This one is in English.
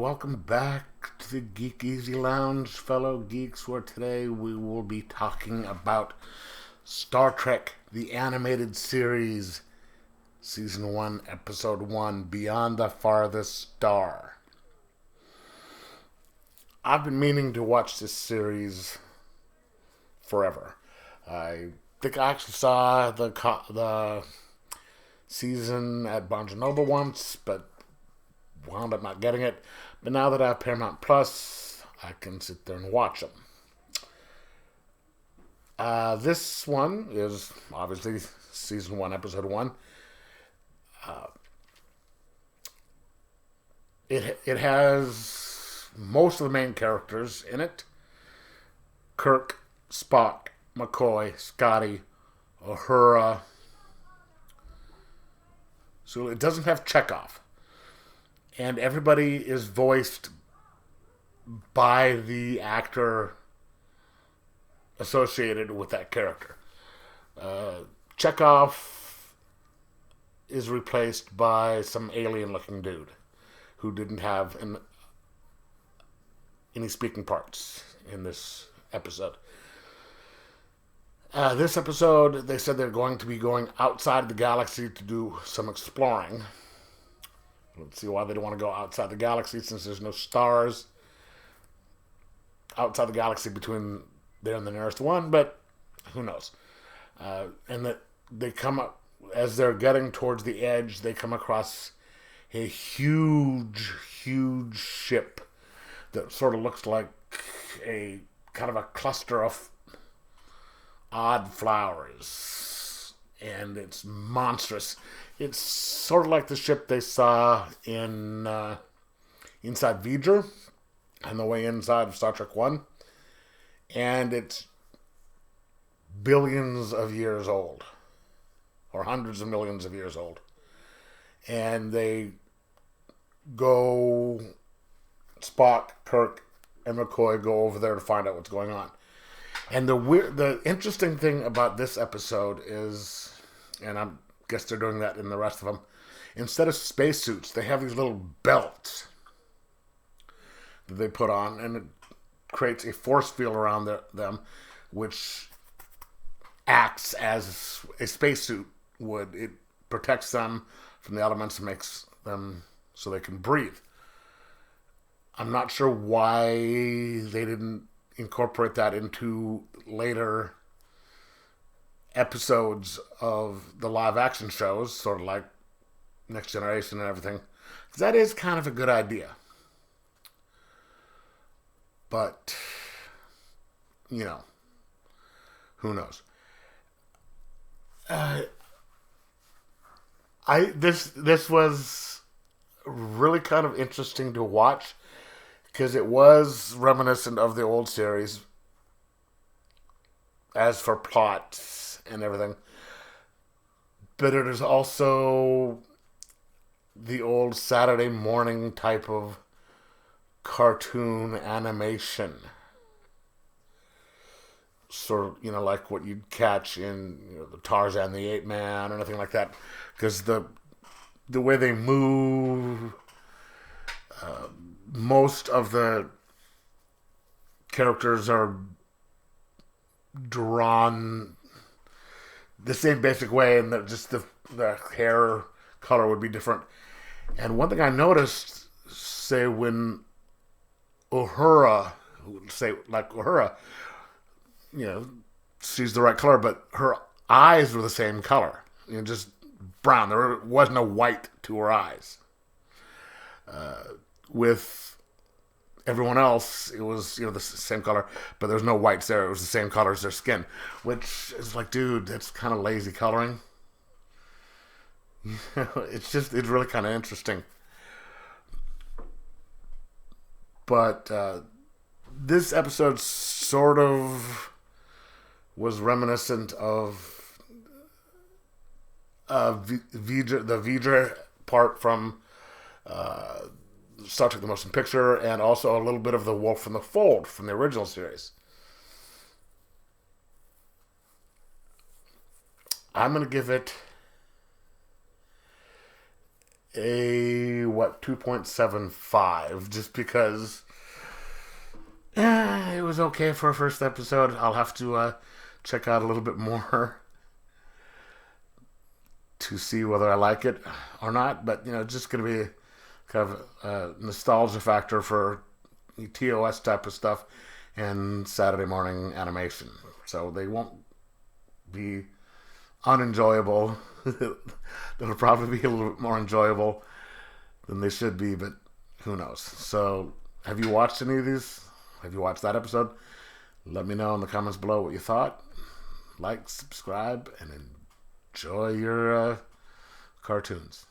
welcome back to the Geek Easy Lounge, fellow geeks, where today we will be talking about Star Trek, the animated series, Season 1, Episode 1, Beyond the Farthest Star. I've been meaning to watch this series forever. I think I actually saw the season at Barnes& Noble once, but wound up not getting it. But now that I have Paramount Plus, I can sit there and watch them. This one is obviously Season 1, Episode 1. It has most of the main characters in it. Kirk, Spock, McCoy, Scotty, Uhura. So it doesn't have Chekhov. And everybody is voiced by the actor associated with that character. Chekhov is replaced by some alien-looking dude who didn't have any speaking parts in this episode. This episode, they said they're going to be going outside the galaxy to do some exploring. Let's see why they don't want to go outside the galaxy, since there's no stars outside the galaxy between there and the nearest one, but who knows. And that they come up, as they're getting towards the edge, they come across a huge ship that sort of looks like a kind of a cluster of odd flowers, and it's monstrous. It's sort of like the ship they saw in inside V'ger on the way inside of Star Trek 1, and it's billions of years old, or hundreds of millions of years old, and they go, Spock, Kirk, and McCoy go over there to find out what's going on. And the interesting thing about this episode is, and I guess they're doing that in the rest of them, instead of spacesuits, they have these little belts that they put on, and it creates a force field around them, which acts as a spacesuit would. It protects them from the elements and makes them so they can breathe. I'm not sure why they didn't incorporate that into later episodes of the live action shows, sort of like Next Generation and everything. That is kind of a good idea. But, you know, who knows? This was really kind of interesting to watch, because it was reminiscent of the old series as for plots and everything. But it is also the old Saturday morning type of cartoon animation. Sort of, like what you'd catch in the Tarzan the Ape Man or anything like that. Because the way they move, most of the characters are drawn the same basic way, and just the hair color would be different. And one thing I noticed, say when Uhura, she's the right color, but her eyes were the same color, just brown. There was no white to her eyes. With everyone else, it was the same color, but there's no whites there. It was the same color as their skin, which is like, dude, that's kind of lazy coloring. It's really kind of interesting. But this episode sort of was reminiscent of the V'ger part from Star Trek The Motion Picture, and also a little bit of The Wolf from the Fold from the original series. I'm going to give it a 2.75, just because it was okay for a first episode. I'll have to check out a little bit more to see whether I like it or not. But just gonna be kind of a nostalgia factor for TOS type of stuff and Saturday morning animation. So they won't be unenjoyable. They'll probably be a little bit more enjoyable than they should be, but who knows. So have you watched any of these? Have you watched that episode? Let me know in the comments below what you thought. Like, subscribe, and enjoy your cartoons.